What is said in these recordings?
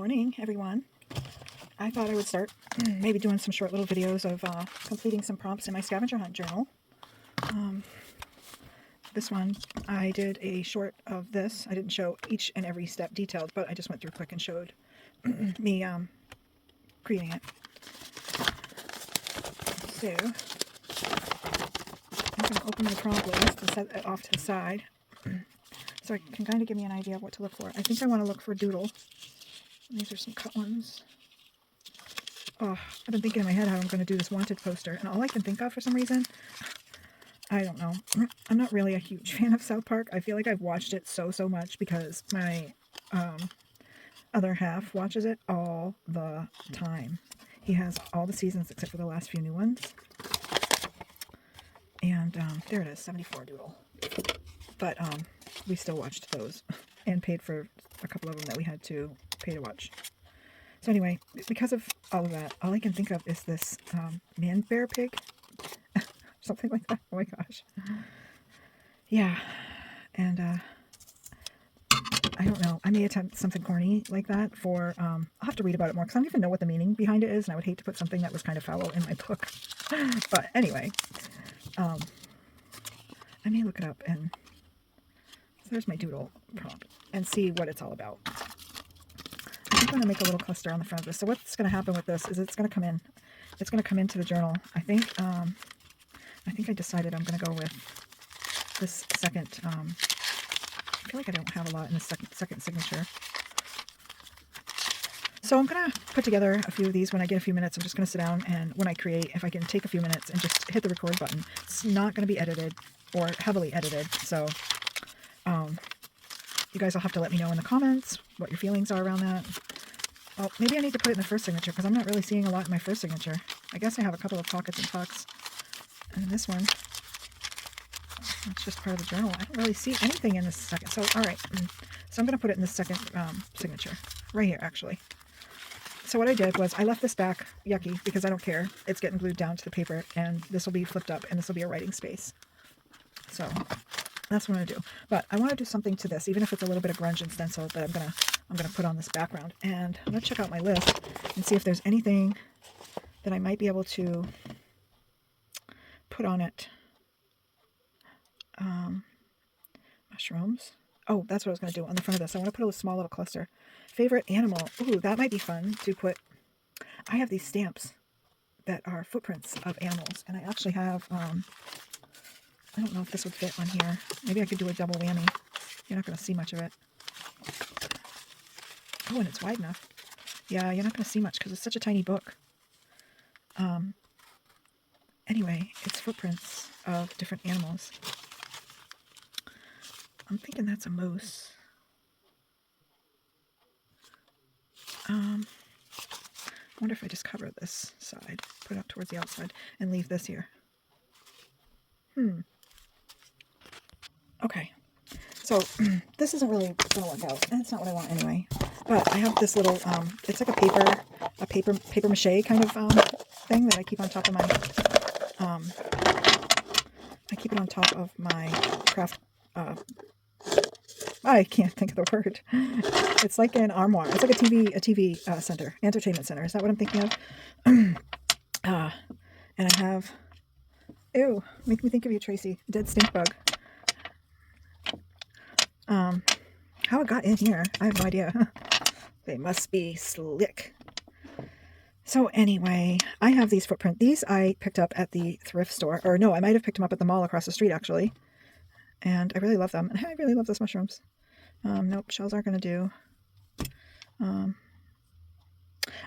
morning, everyone. I thought I would start maybe doing some short little videos of completing some prompts in my scavenger hunt journal. This one, I did a short of this. I didn't show each and every step detailed, but I just went through quick and showed me creating it. So, I'm going to open my prompt list and set it off to the side so I can kind of give me an idea of what to look for. I think I want to look for Doodle. These are some cut ones. Oh, I've been thinking in my head how I'm going to do this wanted poster, and all I can think of for some reason, I don't know. I'm not really a huge fan of South Park. I feel like I've watched it so much because my other half watches it all the time. He has all the seasons except for the last few new ones. And there it is, 74 Doodle. But we still watched those and paid for a couple of them that we had to pay to watch. So anyway, because of all of that, all I can think of is this man bear pig. Something like that. Oh my gosh. Yeah. And I don't know. I may attempt something corny like that for, I'll have to read about it more because I don't even know what the meaning behind it is, and I would hate to put something that was kind of foul in my book. But anyway, I may look it up, and so there's my Doodle prompt, and see what it's all about. I'm going to make a little cluster on the front of this. So what's going to happen with this is it's going to come in. It's going to come into the journal. I think I decided I'm going to go with this second. I feel like I don't have a lot in the second signature. So I'm going to put together a few of these when I get a few minutes. I'm just going to sit down, and when I create, if I can take a few minutes and just hit the record button. It's not going to be edited or heavily edited. So you guys will have to let me know in the comments what your feelings are around that. Oh, maybe I need to put it in the first signature because I'm not really seeing a lot in my first signature. I guess I have a couple of pockets and tucks. And this one, that's just part of the journal. I don't really see anything in this second. So, all right. So I'm going to put it in the second signature. Right here, actually. So what I did was I left this back yucky because I don't care. It's getting glued down to the paper, and this will be flipped up, and this will be a writing space. So that's what I'm going to do. But I want to do something to this, even if it's a little bit of grunge and stencil that I'm gonna put on this background. And I'm going to check out my list and see if there's anything that I might be able to put on it. Mushrooms. Oh, that's what I was going to do on the front of this. I want to put a small little cluster. Favorite animal. Ooh, that might be fun to put. I have these stamps that are footprints of animals, and I actually have, I don't know if this would fit on here. Maybe I could do a double whammy. You're not going to see much of it. Oh, and it's wide enough. Yeah, you're not going to see much because it's such a tiny book. Anyway, it's footprints of different animals. I'm thinking that's a moose. I wonder if I just cover this side, put it up towards the outside, and leave this here. Okay. So this isn't really going to work out, and it's not what I want anyway. But I have this little, it's like a paper mache kind of thing that I keep on top of my, I keep it on top of my craft. I can't think of the word. It's like an armoire. It's like a TV center, entertainment center. Is that what I'm thinking of? And I have, ew, make me think of you, Tracy. Dead stink bug. How it got in here, I have no idea. They must be slick. So anyway, I have these footprints. These I picked up at the thrift store. Or no, I might have picked them up at the mall across the street, actually. And I really love them. And I really love those mushrooms. Nope, shells aren't going to do. I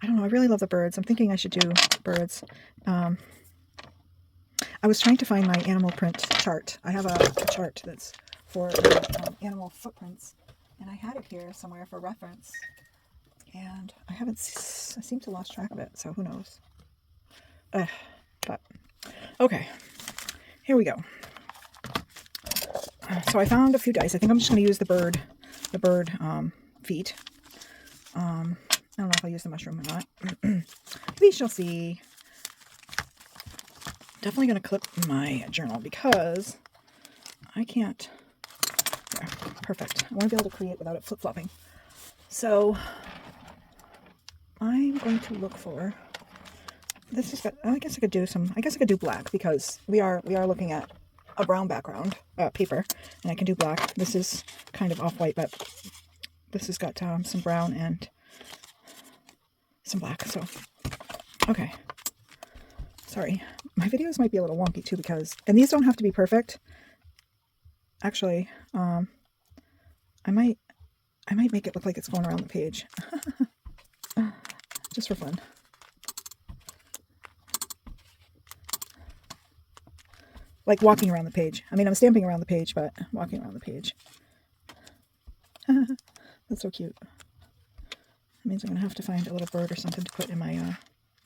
don't know. I really love the birds. I'm thinking I should do birds. I was trying to find my animal print chart. I have a chart that's for animal footprints. And I had it here somewhere for reference. And I seem to lost track of it. So who knows? But, okay. Here we go. So I found a few dice. I think I'm just going to use the bird feet. I don't know if I'll use the mushroom or not. We shall see. Definitely going to clip my journal because I can't. There, perfect. I want to be able to create without it flip-flopping. So I'm going to look for, this has got, I guess I could do black, because we are looking at a brown background paper, and I can do black. This is kind of off-white, but this has got some brown and some black. So okay, sorry, my videos might be a little wonky too, because, and these don't have to be perfect. Actually, I might make it look like it's going around the page just for fun. Like walking around the page. I mean, I'm stamping around the page, but walking around the page. That's so cute. That means I'm going to have to find a little bird or something to put in my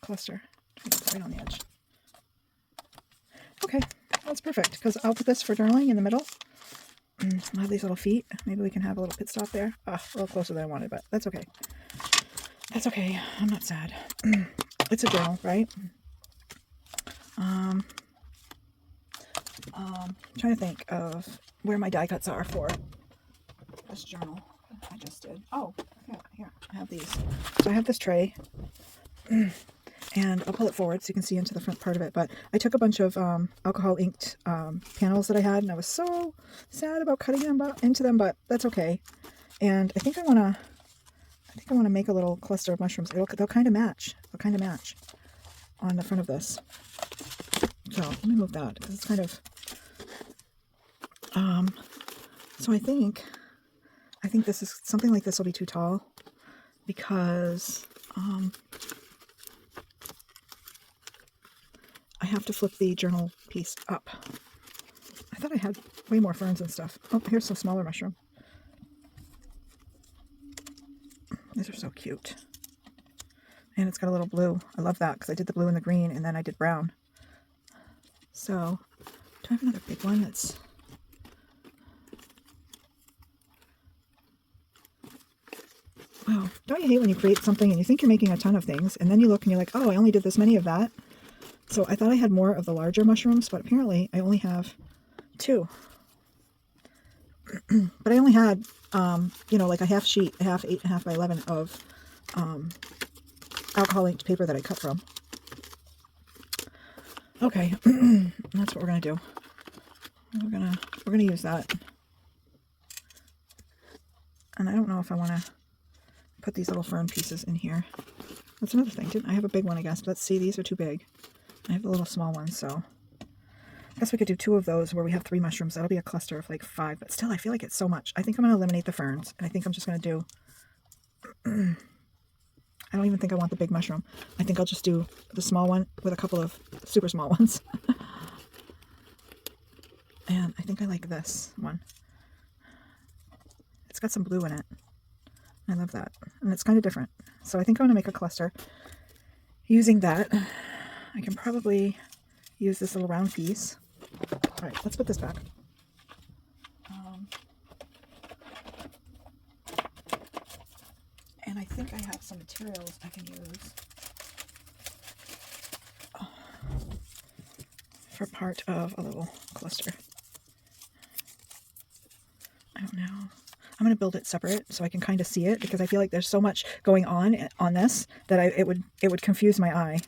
cluster. It's right on the edge. Okay, that's perfect, because I'll put this for journaling in the middle. I'll have these little feet. Maybe we can have a little pit stop there. A little closer than I wanted, but that's okay. That's okay. I'm not sad. It's a journal, right? Trying to think of where my die cuts are for this journal I just did. Oh, yeah, here, I have these. So I have this tray, and I'll pull it forward so you can see into the front part of it, but I took a bunch of alcohol inked panels that I had, and I was so sad about cutting them into them, but that's okay. And I think I want to make a little cluster of mushrooms. They'll kind of match. They'll kind of match on the front of this. So let me move that, because it's kind of so I think this is something like this will be too tall, because I have to flip the journal piece up. I thought I had way more ferns and stuff. Oh, here's some smaller mushroom. These are so cute. And it's got a little blue. I love that, because I did the blue and the green, and then I did brown. So, do I have another big one that's... Wow, don't you hate when you create something and you think you're making a ton of things, and then you look and you're like, oh, I only did this many of that. So I thought I had more of the larger mushrooms, but apparently I only have 2. But I only had, like a half sheet, a half 8.5 by 11 of alcohol inked paper that I cut from. Okay, that's what we're gonna do. We're gonna use that. And I don't know if I want to put these little fern pieces in here. That's another thing. I have a big one, I guess. Let's see, these are too big. I have the little small ones, so I guess we could do 2 of those where we have 3 mushrooms. That'll be a cluster of like 5, but still, I feel like it's so much. I think I'm going to eliminate the ferns, and I think I'm just going to do... I don't even think I want the big mushroom. I think I'll just do the small one with a couple of super small ones. And I think I like this one. It's got some blue in it. I love that. And it's kind of different. So I think I'm going to make a cluster using that. I can probably use this little round piece. All right, let's put this back. And I think I have some materials I can use for part of a little cluster. I don't know. I'm going to build it separate so I can kind of see it, because I feel like there's so much going on this that it would confuse my eye.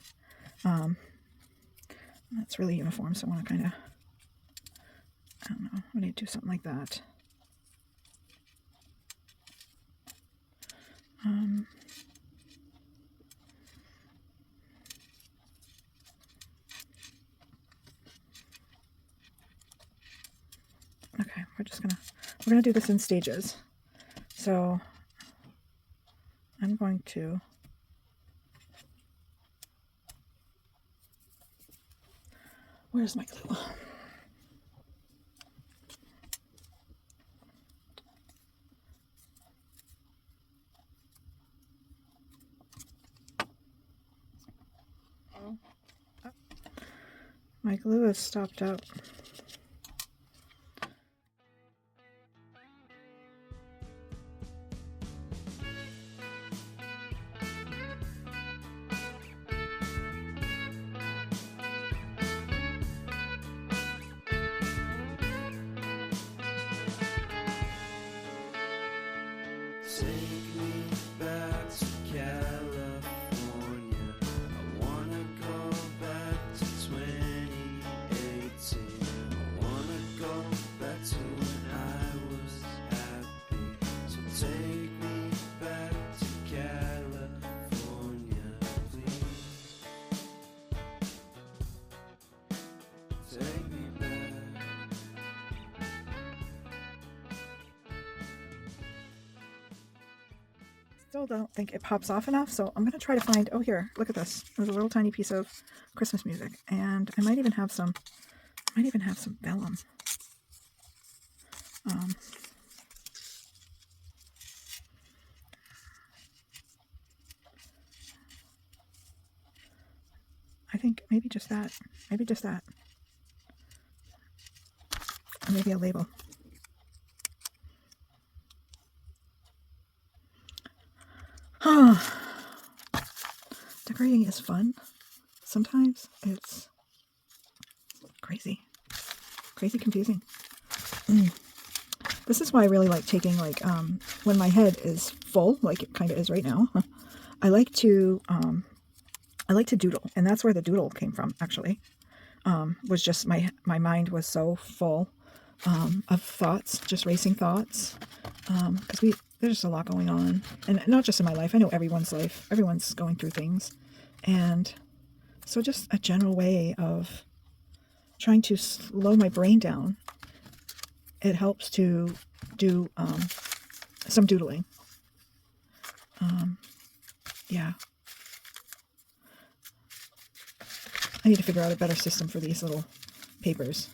That's really uniform, so I want to kind of, I don't know, I need to do something like that. Okay, we're gonna do this in stages. So I'm going to where's my glue? My glue is stopped up. Take me back to California. Still don't think it pops off enough, so I'm going to try to find, oh here, look at this. There's a little tiny piece of Christmas music, and I might even have some vellum. I think maybe just that. Maybe just that. Or maybe a label. Decorating is fun. Sometimes it's crazy confusing. This is why I really like taking, like, when my head is full, like it kind of is right now. I like to doodle, and that's where the doodle came from. Actually, was just my mind was so full of thoughts, just racing thoughts, because there's just a lot going on, and not just in my life. I know everyone's life. Everyone's going through things, and so just a general way of trying to slow my brain down. It helps to do some doodling. Yeah. I need to figure out a better system for these little papers.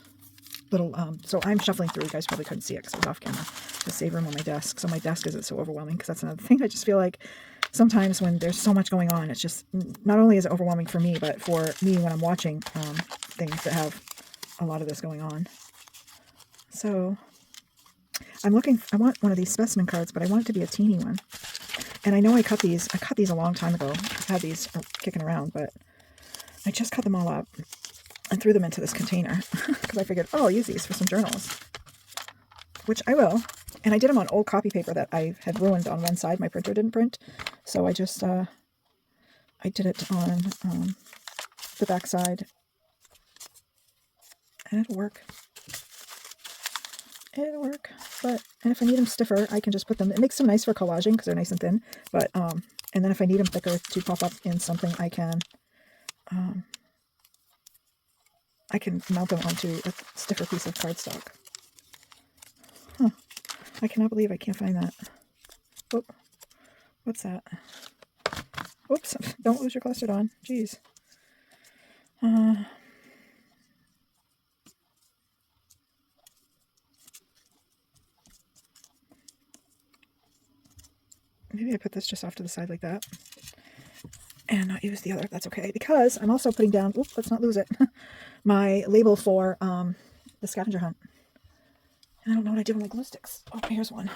So I'm shuffling through. You guys probably couldn't see it because I was off camera to save room on my desk. So my desk isn't so overwhelming, because that's another thing. I just feel like sometimes when there's so much going on, it's just, not only is it overwhelming for me, but for me when I'm watching things that have a lot of this going on. So I want one of these specimen cards, but I want it to be a teeny one. And I know I cut these a long time ago. I've had these kicking around, but I just cut them all up and threw them into this container because I figured, oh, I'll use these for some journals, which I will. And I did them on old copy paper that I had ruined on one side. My printer didn't print. So I just, I did it on the back side, and it'll work. And if I need them stiffer, I can just put them, it makes them nice for collaging because they're nice and thin, but, and then if I need them thicker to pop up in something, I can mount them onto a stiffer piece of cardstock. I cannot believe I can't find that. Oh, what's that? Oops, don't lose your clustered on. Jeez. Maybe I put this just off to the side like that and not use the other. That's okay, because I'm also putting down, oops, let's not lose it, my label for the scavenger hunt. And I don't know what I did with my glue sticks. Oh, here's one.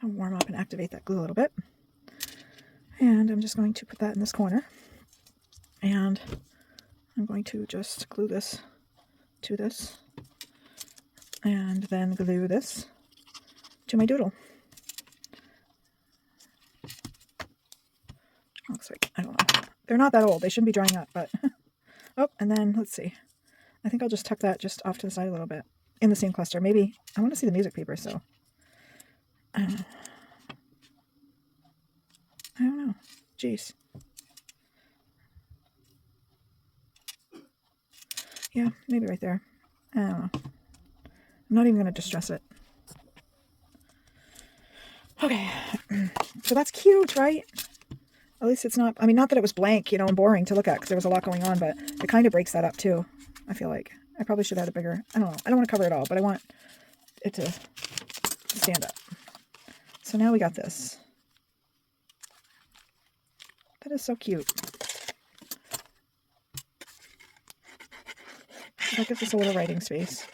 I'll warm up and activate that glue a little bit. And I'm just going to put that in this corner. And I'm going to just glue this to this. And then glue this to my doodle. Looks like, I don't know. They're not that old. They shouldn't be drying up, but... Oh, and then, let's see. I think I'll just tuck that just off to the side a little bit. In the same cluster. Maybe, I want to see the music paper, so... I don't know. Jeez. Yeah, maybe right there. I don't know. I'm not even going to distress it. Okay. So that's cute, right? At least it's not, I mean, not that it was blank, and boring to look at because there was a lot going on, but it kind of breaks that up too. I feel like I probably should have had a bigger, I don't know. I don't want to cover it all, but I want it to stand up. So now we got this. That is so cute. That gives us a little writing space.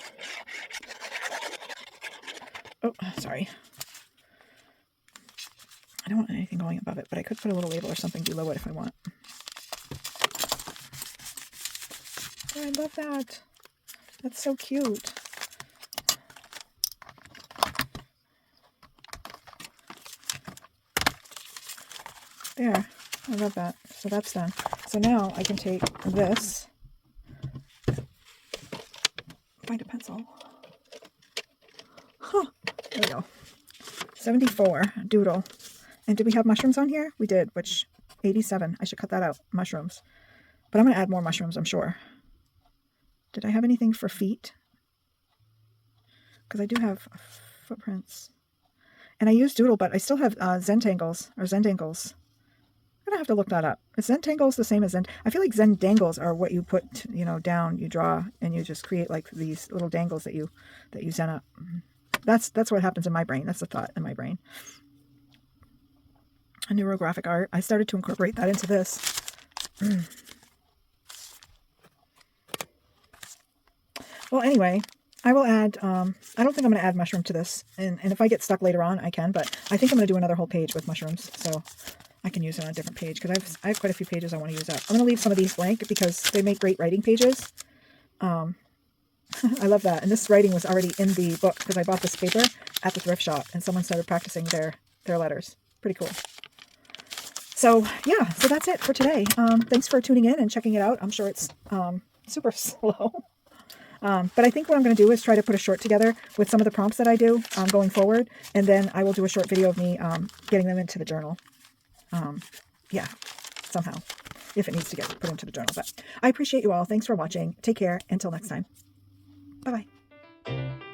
Oh, sorry. I don't want anything going above it, but I could put a little label or something below it if I want. Oh, I love that. That's so cute. There. I love that. So that's done. So now I can take this. Find a pencil. Huh. There we go. 74 doodle. And did we have mushrooms on here? We did, which 87. I should cut that out. Mushrooms. But I'm going to add more mushrooms, I'm sure. Did I have anything for feet? because I do have footprints. And I use Doodle, but I still have Zentangles, or Zendangles. I'm gonna have to look that up. Is Zentangles the same as Zend? I feel like Zendangles are what you put, you know, down, you draw, and you just create like these little dangles that you zen up. That's what happens in my brain. That's the thought in my brain. A neurographic art. I started to incorporate that into this. Well, anyway, I will add, I don't think I'm going to add mushroom to this. And if I get stuck later on, I can. But I think I'm going to do another whole page with mushrooms. So I can use it on a different page. Because I have quite a few pages I want to use up. I'm going to leave some of these blank because they make great writing pages. I love that. And this writing was already in the book because I bought this paper at the thrift shop. And someone started practicing their letters. Pretty cool. So, yeah. So that's it for today. Thanks for tuning in and checking it out. I'm sure it's super slow. But I think what I'm going to do is try to put a short together with some of the prompts that I do going forward. And then I will do a short video of me getting them into the journal. Yeah, somehow, if it needs to get put into the journal. But I appreciate you all. Thanks for watching. Take care. Until next time. Bye-bye.